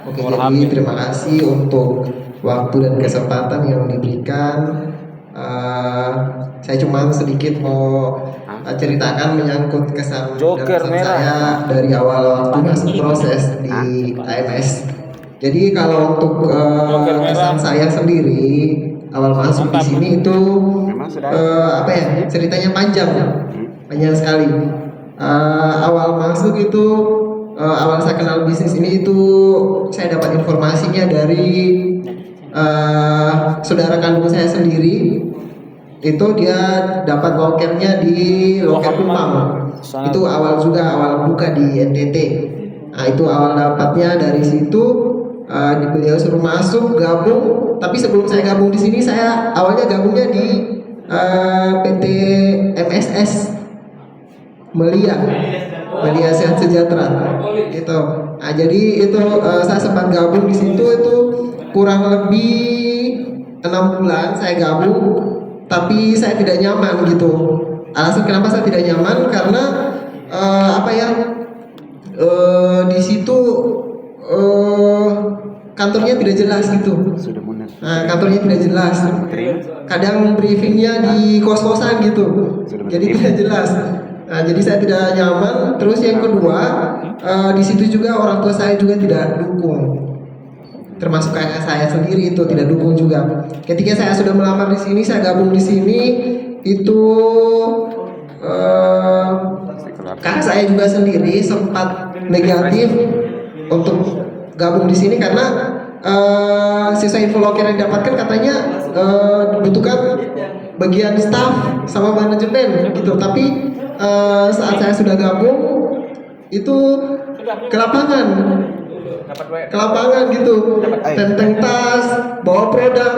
Oke, jadi terima kasih untuk waktu dan kesempatan yang diberikan. Eh, saya cuma sedikit mau ceritakan menyangkut kesan dan pesan saya dari awal waktu masuk proses di AMS. Jadi kalau untuk kesan saya sendiri awal masuk di sini itu apa ya, ceritanya panjang sekali. Awal masuk itu awal saya kenal bisnis ini itu saya dapat informasinya dari saudara kandung saya sendiri. Itu dia dapat lokernya di loker Kupang. Itu awal buka di NTT. Nah, itu awal dapatnya dari situ. Beliau suruh masuk gabung, tapi sebelum saya gabung di sini saya awalnya gabungnya di PT MSS Melia Sehat Sejahtera gitu. Nah, jadi itu saya sempat gabung di situ itu kurang lebih 6 bulan saya gabung, tapi saya tidak nyaman gitu. Alasan kenapa saya tidak nyaman karena apa ya, di situ kantornya tidak jelas gitu. Nah, kantornya tidak jelas. Kadang briefingnya di kos-kosan gitu. Jadi tidak jelas. Nah, jadi saya tidak nyaman. Terus yang kedua, di situ juga orang tua saya juga tidak dukung. Termasuk kakak saya sendiri itu tidak dukung juga. Ketika saya sudah melamar di sini, saya gabung di sini itu kakak saya juga sendiri sempat negatif untuk gabung di sini karena sisa info loker yang didapatkan katanya dibutuhkan bagian staff sama manajemen gitu. Tapi saat saya sudah gabung itu ke lapangan gitu, tenteng tas, bawa produk.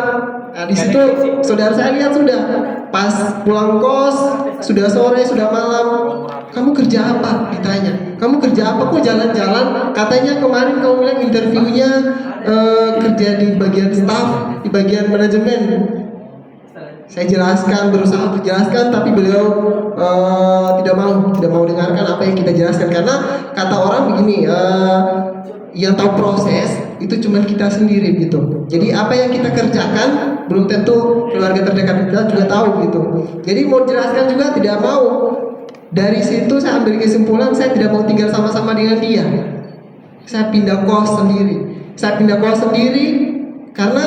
Nah, di situ saudara saya lihat sudah pas pulang kos, sudah sore, sudah malam. Kamu kerja apa? Ditanya. Kamu kerja apa? Kok jalan-jalan? Katanya kemarin kamu bilang interviewnya kerja di bagian staff, di bagian manajemen. Saya jelaskan, berusaha untuk jelaskan, tapi beliau tidak mau dengarkan apa yang kita jelaskan karena kata orang begini, yang tahu proses itu cuma kita sendiri gitu. Jadi apa yang kita kerjakan belum tentu keluarga terdekat kita juga tahu gitu. Jadi mau jelaskan juga tidak mau. Dari situ saya ambil kesimpulan saya tidak mau tinggal sama-sama dengan dia. Saya pindah kos sendiri karena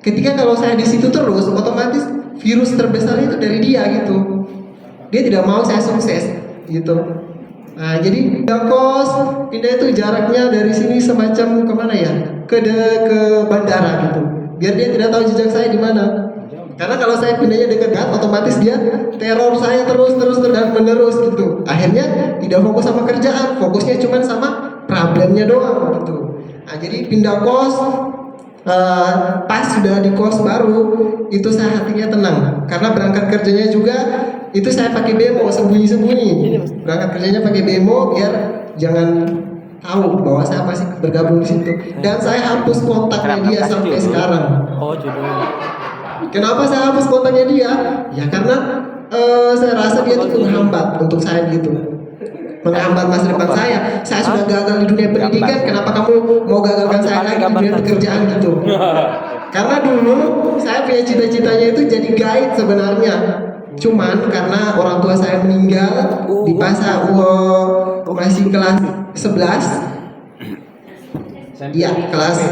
ketika kalau saya di situ terus otomatis virus terbesarnya itu dari dia gitu. Dia tidak mau saya sukses gitu. Nah, jadi pindah itu jaraknya dari sini semacam kemana ya, ke bandara gitu, biar dia tidak tahu jejak saya di mana. Karena kalau saya pindahnya dekat, otomatis dia teror saya terus dan menerus gitu. Akhirnya tidak fokus sama kerjaan, fokusnya cuma sama problemnya doang gitu. Nah, jadi pindah kos, pas sudah di kos baru itu saya hatinya tenang karena berangkat kerjanya juga itu saya pakai bemo sembunyi berangkat kerjanya pakai bemo biar jangan tahu bahwa saya masih bergabung di situ, dan saya hapus kontaknya dia sampai sekarang. Kenapa saya hapus kontaknya dia? Ya karena saya rasa dia itu menghambat untuk saya gitu, menghambat masa depan saya. Saya sudah gagal di dunia pendidikan, kenapa kamu mau gagalkan saya lagi di dunia pekerjaan gitu? Karena dulu saya punya cita-citanya itu jadi guide sebenarnya. Cuman karena orang tua saya meninggal di pas masih kelas 11. Iya, kelas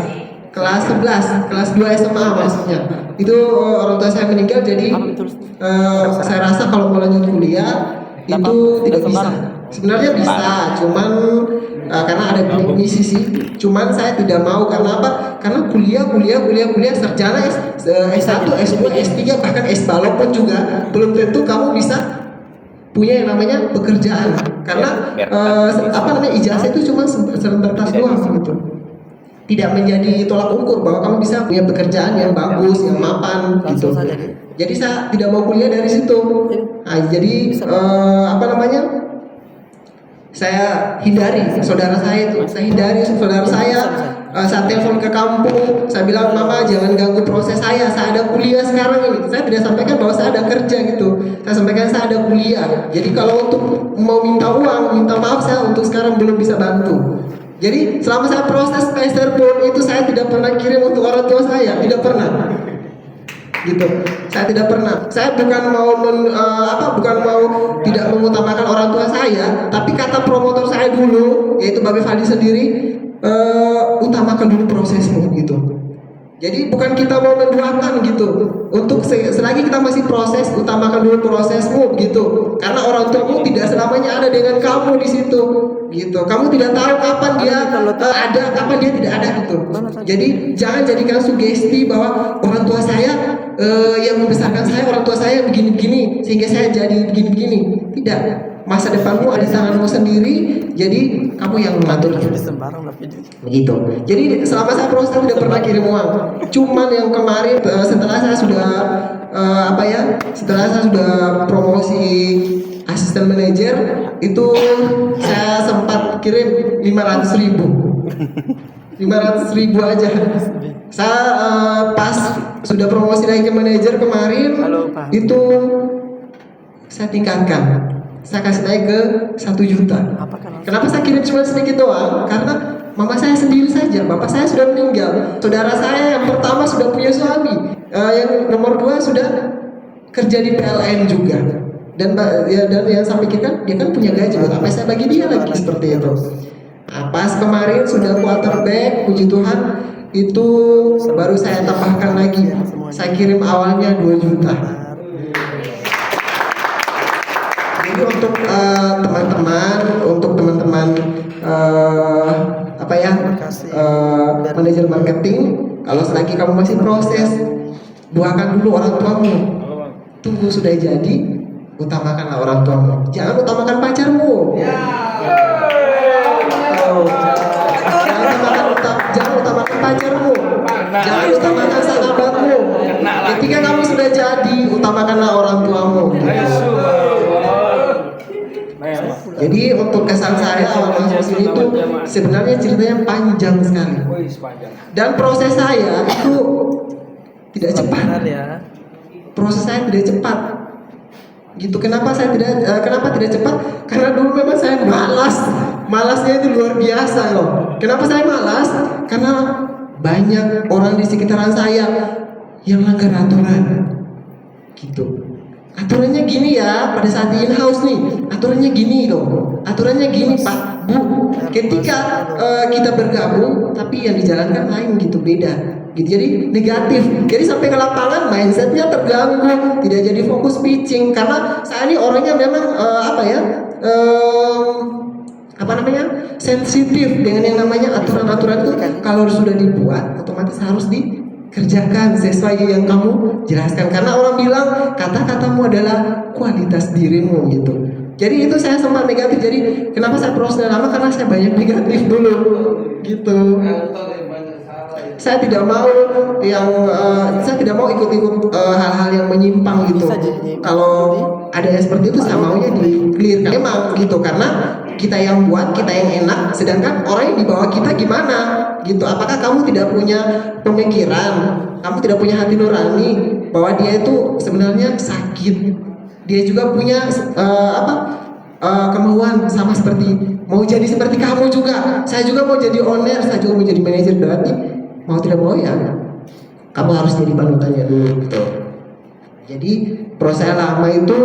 11, kelas 2 SMA maksudnya. Itu orang tua saya meninggal, jadi saya rasa kalau mau lanjut kuliah itu tidak bisa. Sebenarnya bisa, cuman karena ada misi sih. Cuman saya tidak mau karena apa? Karena kuliah sarjana S1, S2, S3 bahkan S balok pun juga belum tentu kamu bisa punya yang namanya pekerjaan. Karena ijazah itu cuma sebatas doang gitu. Tidak menjadi tolak ukur bahwa kamu bisa punya pekerjaan yang bagus, yang mapan gitu. Jadi saya tidak mau kuliah dari situ. Nah, jadi saya hindari saudara saya itu. Saya telepon ke kampung, saya bilang, mama jangan ganggu proses saya ada kuliah sekarang ini. Saya tidak sampaikan bahwa saya ada kerja gitu, saya sampaikan saya ada kuliah. Jadi kalau untuk mau minta uang, minta maaf, saya untuk sekarang belum bisa bantu Jadi selama saya proses Pacer pun itu saya tidak pernah kirim untuk orang tua saya, tidak pernah. Gitu. Saya tidak pernah. Saya bukan mau bukan mau tidak mengutamakan orang tua saya, tapi kata promotor saya dulu, yaitu Babe Fadi sendiri, utamakan dulu prosesmu gitu. Jadi bukan kita mau menduakan gitu. Untuk selagi kita masih proses, utamakan dulu prosesmu gitu. Karena orang tuamu tidak selamanya ada dengan kamu di situ gitu. Kamu tidak tahu kapan dia ada, kapan dia tidak ada gitu. Jadi jangan jadikan sugesti bahwa orang tua saya yang membesarkan saya, orang tua saya begini-begini sehingga saya jadi begini-begini. Tidak. Masa depanmu ada di tanganmu sendiri, jadi kamu yang mengatur. Begitu. Jadi selama saya proses tidak pernah kirim uang. Cuman yang kemarin setelah saya sudah setelah saya sudah promosi asisten manajer, itu saya sempat kirim 500.000. 500.000 aja. Saya pas sudah promosi naik ke manajer kemarin, itu saya tingkatkan. Saya kasih naik ke 1 juta. Kenapa saya kirim cuma sedikit doang? Karena mama saya sendiri saja, bapak saya sudah meninggal. Saudara saya yang pertama sudah punya suami, yang nomor 2 sudah kerja di PLN juga. Dan yang saya pikirkan dia kan punya gaji, buat apa saya bagi dia lagi seperti itu. Nah, pas kemarin sudah quarterback, puji Tuhan, itu baru saya tambahkan lagi. Saya kirim awalnya 2 juta. Jadi untuk teman-teman manajer marketing, kalau selagi kamu masih proses, doakan dulu orang tuamu. Tunggu sudah jadi, utamakanlah orang tuamu. Jangan utamakan pacarmu. Jangan utamakan pacarmu. Jangan utamakan sahabatmu. Ketika kamu sudah jadi, utamakanlah orang tuamu. Jadi untuk kesan saya awal masuk sini itu sebenarnya ceritanya panjang sekali. Dan proses saya itu tidak cepat. Proses saya tidak cepat. Gitu. Kenapa tidak cepat? Karena dulu memang saya malas. Malasnya itu luar biasa loh. Kenapa saya malas? Karena banyak orang di sekitaran saya yang langgar aturan. Gitu. Aturannya gini ya, pada saat di in-house nih, aturannya gini loh, aturannya gini Pak, Bu. Ketika kita bergabung, tapi yang dijalankan lain gitu, beda gitu. Jadi negatif, jadi sampai ke lapangan mindsetnya terganggu, tidak jadi fokus pitching. Karena saya ini orangnya memang sensitif dengan yang namanya aturan-aturan itu. Kalau sudah dibuat, otomatis harus kerjakan sesuai yang kamu jelaskan. Karena orang bilang kata-katamu adalah kualitas dirimu gitu. Jadi itu saya sempat negatif. Jadi kenapa saya proses lama? Karena saya banyak negatif dulu gitu. Saya tidak mau ikut-ikut hal-hal yang menyimpang gitu. Kalau ada yang seperti itu saya maunya di-clear. Memang gitu, karena kita yang buat, kita yang enak, sedangkan orang yang di bawah kita gimana gitu. Apakah kamu tidak punya pemikiran, kamu tidak punya hati nurani bahwa dia itu sebenarnya sakit, dia juga punya kemauan sama seperti mau jadi seperti kamu juga. Saya juga mau jadi owner, saya juga mau jadi manajer. Berarti mau tidak mau ya kamu harus jadi panutannya dulu gitu. Jadi proses lama itu,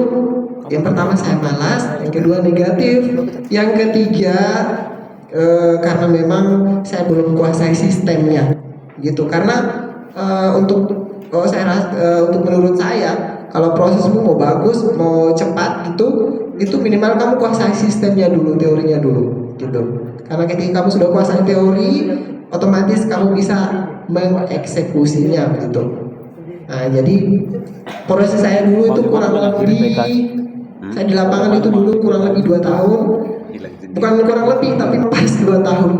yang pertama saya malas, yang kedua negatif, yang ketiga karena memang saya belum kuasai sistemnya gitu. Karena untuk menurut saya, kalau prosesmu mau bagus, mau cepat gitu, itu minimal kamu kuasai sistemnya dulu, teorinya dulu gitu. Karena ketika kamu sudah kuasai teori, otomatis kamu bisa mengeksekusinya gitu. Nah, jadi proses saya dulu itu kurang lebih, saya di lapangan itu dulu kurang lebih 2 tahun. Bukan kurang lebih, tapi pas 2 tahun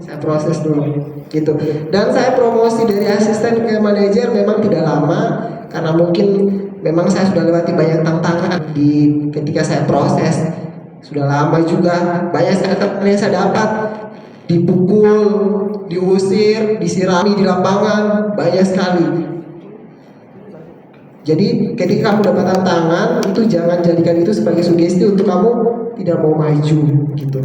saya proses dulu gitu. Dan saya promosi dari asisten ke manajer memang tidak lama, karena mungkin memang saya sudah lewati banyak tantangan ketika saya proses. Sudah lama juga, banyak sekali tantangan yang saya dapat. Dipukul, diusir, disirami di lapangan, banyak sekali. Jadi ketika kamu dapat tantangan, itu jangan jadikan itu sebagai sugesti untuk kamu tidak mau maju gitu.